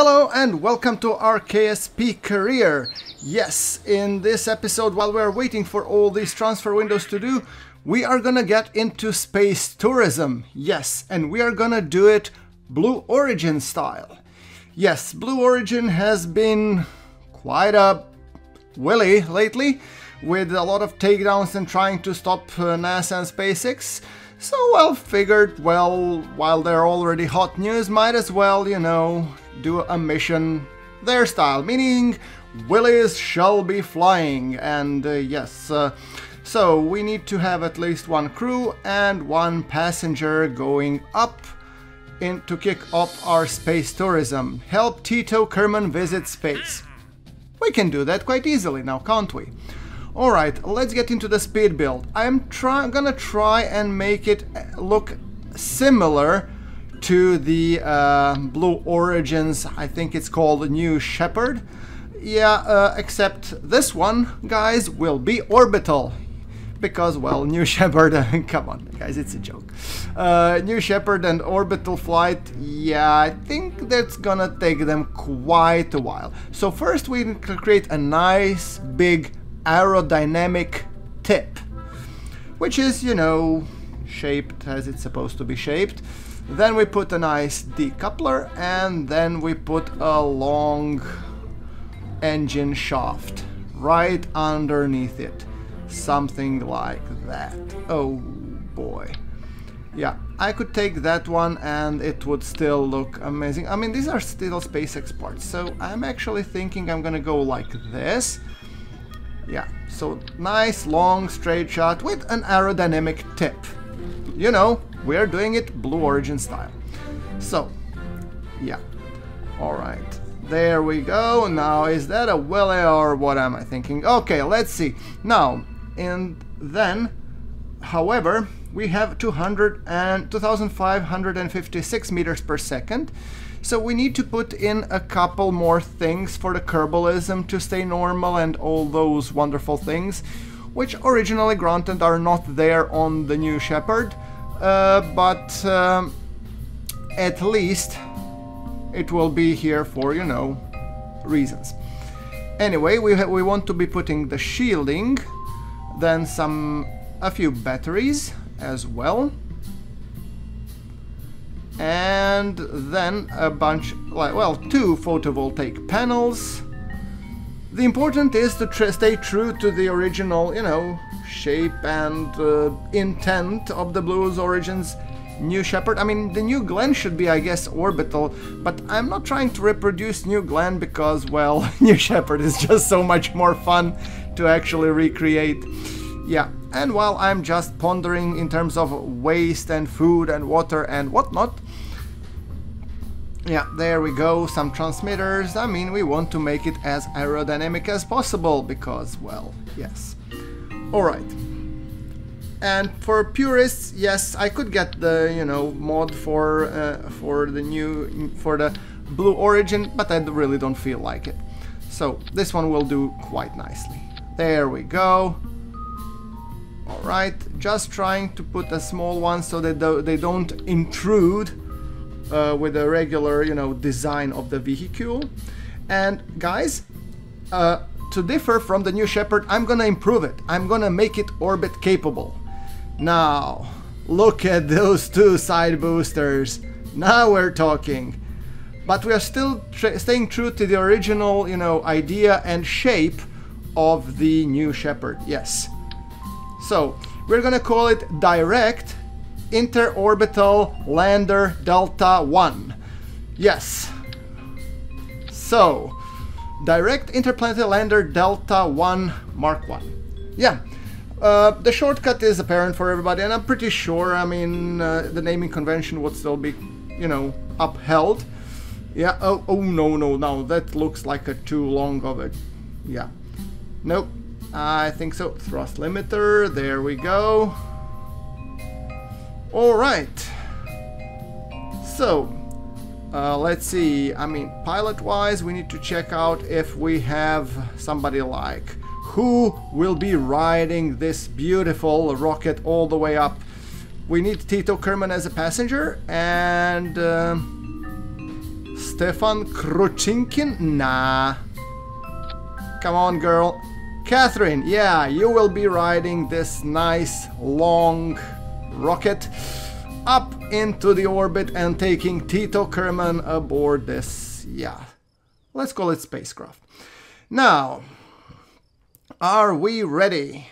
Hello and welcome to our KSP Career. Yes, in this episode, while we're waiting for all these transfer windows to do, we are gonna get into space tourism. Yes, and we are gonna do it Blue Origin style. Yes, Blue Origin has been quite a willy lately, with a lot of takedowns and trying to stop NASA and SpaceX. So I figured, well, while they're already hot news, might as well, you know, do a mission their style, meaning willies shall be flying. And yes, so we need to have at least one crew and one passenger going up to kick off our space tourism. Help Tito Kerman visit space. We can do that quite easily now, can't we? Alright, let's get into the speed build. I'm gonna try and make it look similar to the Blue Origins, I think it's called New Shepard. Yeah, except this one, guys, will be orbital. Because, well, New Shepard, come on, guys, it's a joke. New Shepard and orbital flight, yeah, I think that's gonna take them quite a while. So first we need to create a nice, big, aerodynamic tip, which is, you know, shaped as it's supposed to be shaped. Then we put a nice decoupler, and then we put a long engine shaft right underneath it. Something like that. Oh boy. Yeah, I could take that one and it would still look amazing. I mean, these are still SpaceX parts, so I'm actually thinking I'm gonna go like this. Yeah, so nice long straight shot with an aerodynamic tip. You know, we're doing it Blue Origin style. So, yeah, alright, there we go. Now, is that a willy or what am I thinking? Okay, let's see. Now, and then, however, we have 2,556 meters per second. So we need to put in a couple more things for the Kerbalism to stay normal and all those wonderful things, which originally, granted, are not there on the New Shepard, but at least it will be here for, you know, reasons. Anyway, we want to be putting the shielding, then a few batteries as well. And then a bunch, well, 2 photovoltaic panels. The important is to stay true to the original, you know, shape and intent of the Blue Origins New Shepard. I mean, the New Glenn should be, I guess, orbital, but I'm not trying to reproduce New Glenn because, well, New Shepard is just so much more fun to actually recreate. Yeah, and while I'm just pondering in terms of waste and food and water and whatnot, yeah, there we go, some transmitters. I mean, we want to make it as aerodynamic as possible because, well, yes. Alright. And for purists, yes, I could get the, you know, mod for the Blue Origin, but I really don't feel like it. So this one will do quite nicely. There we go. Alright, just trying to put a small one so that they don't intrude with the regular, you know, design of the vehicle. And guys, to differ from the New Shepard, I'm gonna improve it. I'm gonna make it orbit capable. Now, look at those 2 side boosters. Now we're talking. But we are still staying true to the original, you know, idea and shape of the New Shepard. Yes. So, we're gonna call it Direct Interorbital Lander Delta 1. Yes. So, Direct Interplanetary Lander Delta 1 Mark 1. Yeah. The shortcut is apparent for everybody, and I'm pretty sure, I mean, the naming convention would still be, you know, upheld. Yeah, oh no, that looks like a too long of it. Yeah. Nope. I think so. Thrust limiter, there we go. Alright. So, let's see. I mean, pilot-wise, we need to check out if we have somebody like who will be riding this beautiful rocket all the way up. We need Tito Kerman as a passenger, and Stefan Kruchinkin? Nah. Come on, girl. Catherine, yeah, you will be riding this nice long rocket up into the orbit and taking Tito Kerman aboard this, yeah, let's call it spacecraft. Now, are we ready?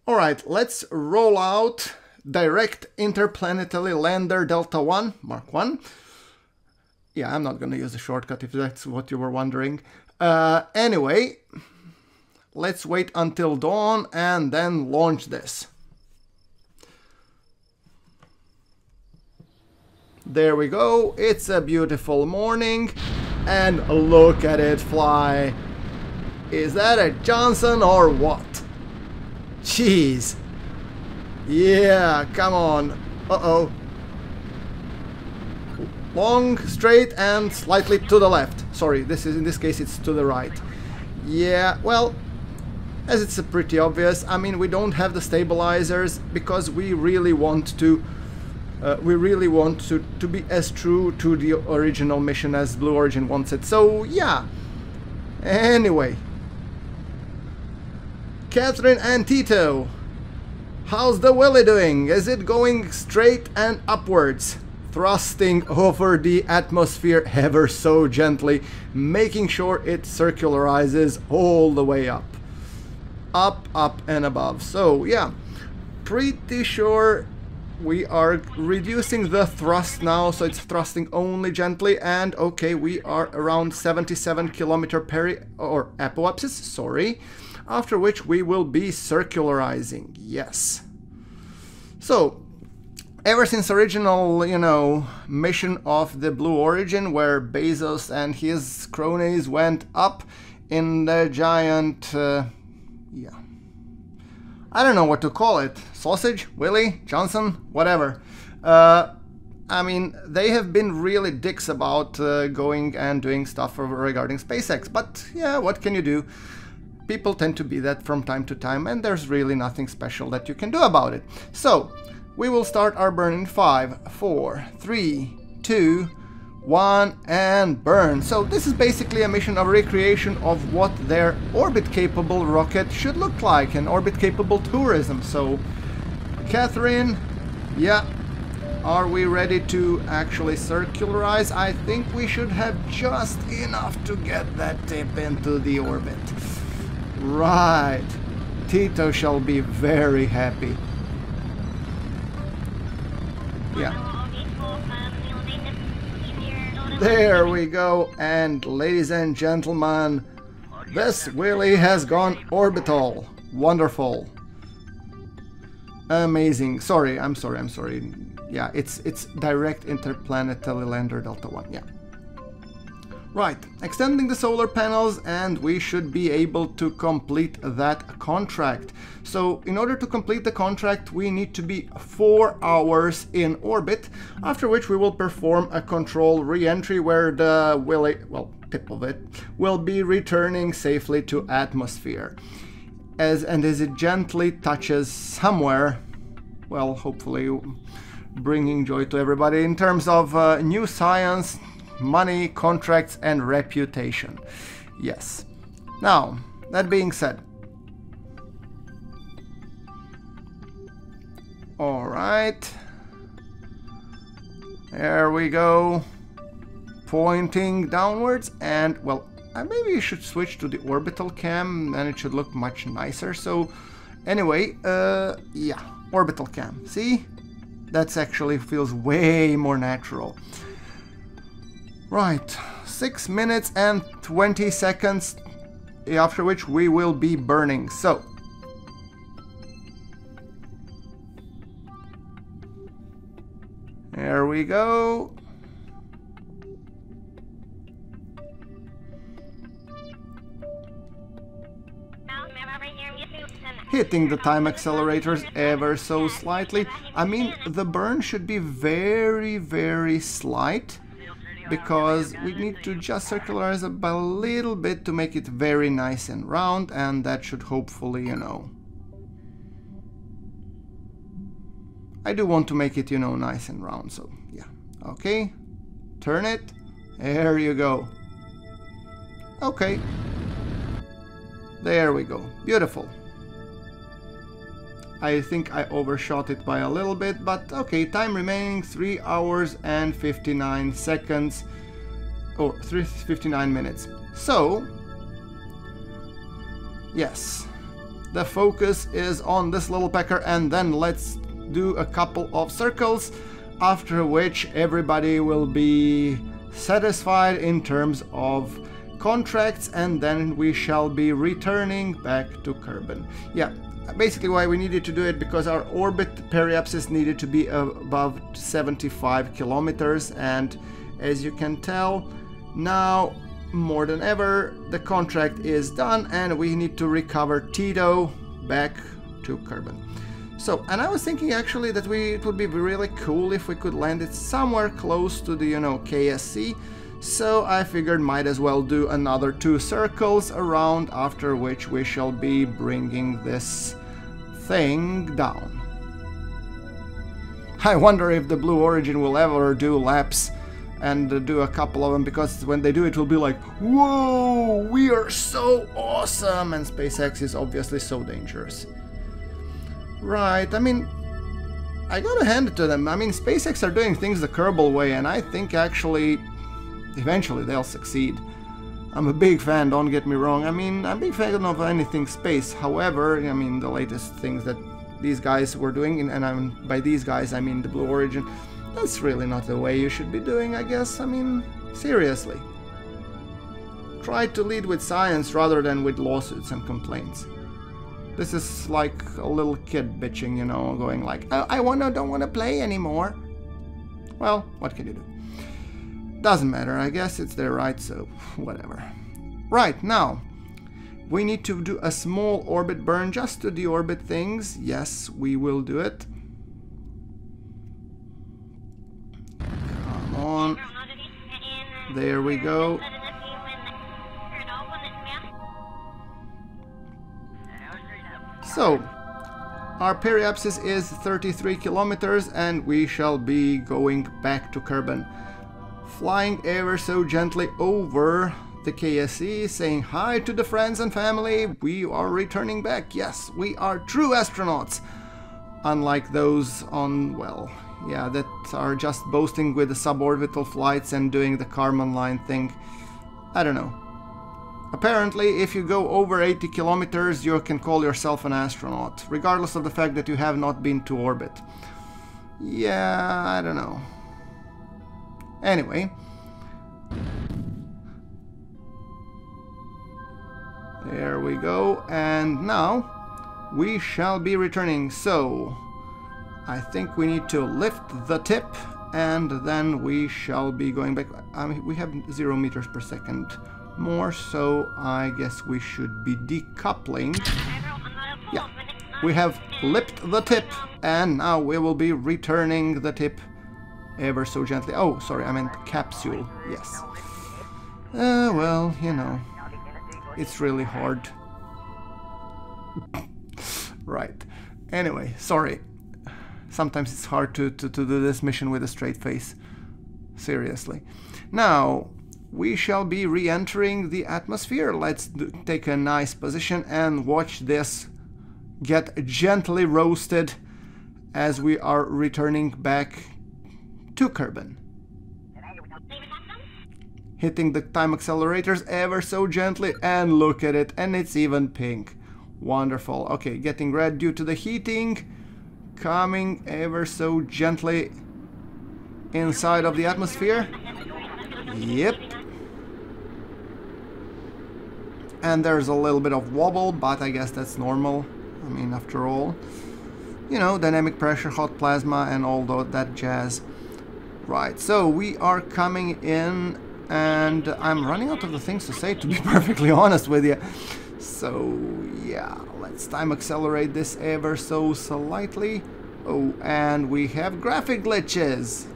Alright, let's roll out direct interplanetary lander Delta 1, Mark 1. Yeah, I'm not going to use a shortcut if that's what you were wondering. Anyway, let's wait until dawn and then launch this. There we go. It's a beautiful morning. And look at it fly. Is that a Johnson or what? Jeez. Yeah, come on. Uh-oh. Long, straight, and slightly to the left. Sorry, in this case it's to the right. Yeah, well, as it's pretty obvious, I mean, we don't have the stabilizers because we really want to be as true to the original mission as Blue Origin wants it. So, yeah. Anyway. Catherine and Tito, how's the Willy doing? Is it going straight and upwards? Thrusting over the atmosphere ever so gently, making sure it circularizes all the way up. Up, up and above. So yeah, pretty sure we are reducing the thrust now, so it's thrusting only gently, and okay, we are around 77 km/h or apoapsis, sorry. After which we will be circularizing, yes. So, ever since original, you know, mission of the Blue Origin, where Bezos and his cronies went up in the giant, yeah. I don't know what to call it. Sausage? Willy? Johnson? Whatever. I mean, they have been really dicks about going and doing stuff regarding SpaceX, but yeah, what can you do? People tend to be that from time to time, and there's really nothing special that you can do about it. So, we will start our burn in 5, 4, 3, 2, 1, and burn. So this is basically a mission of recreation of what their orbit-capable rocket should look like, an orbit-capable tourism. So, Catherine, yeah, are we ready to actually circularize? I think we should have just enough to get that tip into the orbit. Right. Tito shall be very happy. Yeah. There we go. And ladies and gentlemen, this Willy has gone orbital. Wonderful. Amazing. Sorry, I'm sorry. Yeah, it's direct interplanetary lander Delta 1. Yeah. Right, extending the solar panels, and we should be able to complete that contract. So in order to complete the contract, we need to be 4 hours in orbit, after which we will perform a control re-entry where the Willy, well, tip of it, will be returning safely to atmosphere. As it gently touches somewhere, well, hopefully bringing joy to everybody in terms of new science, money, contracts, and reputation. Yes. Now, that being said, all right, there we go, pointing downwards, and well, maybe you should switch to the orbital cam, then it should look much nicer. So anyway, yeah, orbital cam, see, that's actually feels way more natural. Right, 6 minutes and 20 seconds, after which we will be burning. So, there we go. Hitting the time accelerators ever so slightly. I mean, the burn should be very, very slight. because we need to just circularize a little bit to make it very nice and round, and that should hopefully, you know... I do want to make it, you know, nice and round, so yeah. Okay, turn it. There you go. Okay. There we go. Beautiful. I think I overshot it by a little bit, but okay, time remaining 3 hours and 59 seconds, or 59 minutes. So, yes, the focus is on this little pecker, and then let's do a couple of circles, after which everybody will be satisfied in terms of contracts, and then we shall be returning back to Kerbin. Yeah, basically why we needed to do it, because our orbit periapsis needed to be above 75 kilometers, and as you can tell, now more than ever the contract is done and we need to recover Tito back to Kerbin. So, and I was thinking actually that it would be really cool if we could land it somewhere close to the, you know, KSC. So I figured might as well do another 2 circles around, after which we shall be bringing this thing down. I wonder if the Blue Origin will ever do laps and do a couple of them, because when they do it will be like, whoa, we are so awesome, and SpaceX is obviously so dangerous. Right, I mean, I gotta hand it to them. I mean, SpaceX are doing things the Kerbal way, and I think actually eventually they'll succeed. I'm a big fan, don't get me wrong. I mean, I'm a big fan of anything space. However, I mean, the latest things that these guys were doing, and by these guys I mean the Blue Origin, that's really not the way you should be doing, I guess. I mean, seriously. Try to lead with science rather than with lawsuits and complaints. This is like a little kid bitching, you know, going like, oh, don't wanna play anymore. Well, what can you do? Doesn't matter, I guess it's their right, so whatever. Right, now, we need to do a small orbit burn just to deorbit things. Yes, we will do it. Come on. There we go. So, our periapsis is 33 kilometers and we shall be going back to Kerbin. Flying ever so gently over the KSC, saying hi to the friends and family. We are returning back. Yes, we are true astronauts. Unlike those on, well, yeah, that are just boasting with the suborbital flights and doing the Kármán line thing. I don't know. Apparently, if you go over 80 kilometers, you can call yourself an astronaut, regardless of the fact that you have not been to orbit. Yeah, I don't know. Anyway. There we go, and now we shall be returning. So, I think we need to lift the tip, and then we shall be going back. I mean, we have 0 meters per second more, so I guess we should be decoupling. Yeah, we have lipped the tip, and now we will be returning the tip ever so gently. Oh, sorry, I meant capsule. Yes. Well, you know, it's really hard. Right. Anyway, sorry. Sometimes it's hard to do this mission with a straight face. Seriously. Now, we shall be re-entering the atmosphere. Let's take a nice position and watch this get gently roasted as we are returning back to Kerbin. Hitting the time accelerators ever so gently, and look at it, and it's even pink. Wonderful. Okay, getting red due to the heating. Coming ever so gently inside of the atmosphere. Yep. And there's a little bit of wobble, but I guess that's normal. I mean, after all, you know, dynamic pressure, hot plasma, and all that jazz. Right, so we are coming in, and I'm running out of the things to say, to be perfectly honest with you. So, yeah, let's time accelerate this ever so slightly. Oh, and we have graphic glitches.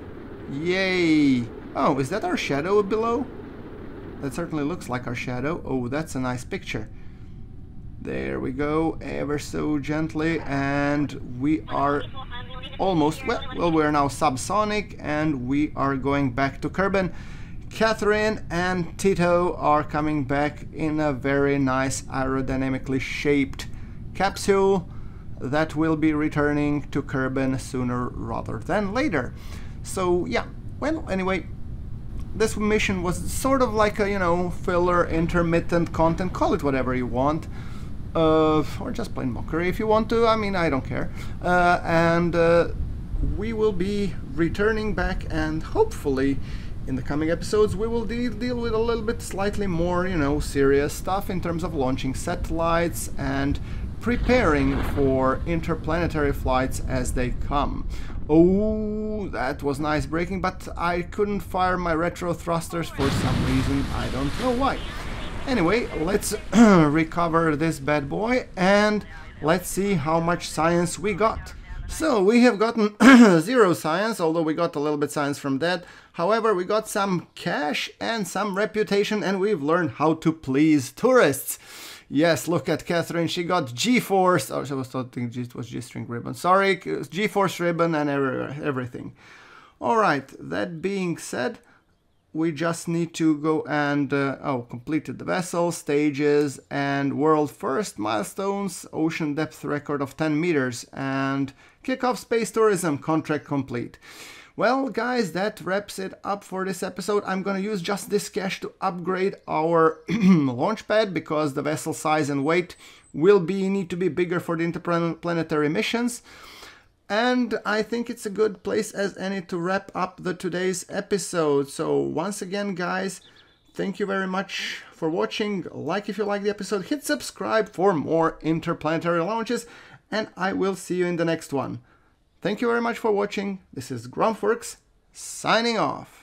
Yay! Oh, is that our shadow below? That certainly looks like our shadow. Oh, that's a nice picture. There we go, ever so gently, and we are almost, well, we're now subsonic, and we are going back to Kerbin. Catherine and Tito are coming back in a very nice aerodynamically shaped capsule that will be returning to Kerbin sooner rather than later. So yeah, well, anyway, this mission was sort of like a, you know, filler, intermittent content, call it whatever you want. Or just plain mockery if you want to, I mean, I don't care. We will be returning back, and hopefully in the coming episodes we will deal with a little bit slightly more, you know, serious stuff in terms of launching satellites and preparing for interplanetary flights as they come. Oh, that was nice braking, but I couldn't fire my retro thrusters for some reason, I don't know why. Anyway, let's recover this bad boy and let's see how much science we got. So we have gotten 0 science, although we got a little bit science from that. However, we got some cash and some reputation, and we've learned how to please tourists. Yes, look at Catherine, she got G-Force, oh, I was thinking it was G-string ribbon, sorry, G-Force ribbon and everything. Alright, that being said, we just need to go and, completed the vessel, stages, and world first milestones, ocean depth record of 10 meters, and kick off space tourism, contract complete. Well, guys, that wraps it up for this episode. I'm gonna use just this cash to upgrade our launch pad, because the vessel size and weight will need to be bigger for the interplanetary missions. And I think it's a good place as any to wrap up today's episode. So once again, guys, thank you very much for watching. Like if you like the episode, hit subscribe for more interplanetary launches, and I will see you in the next one. Thank you very much for watching. This is GrunfWorks signing off.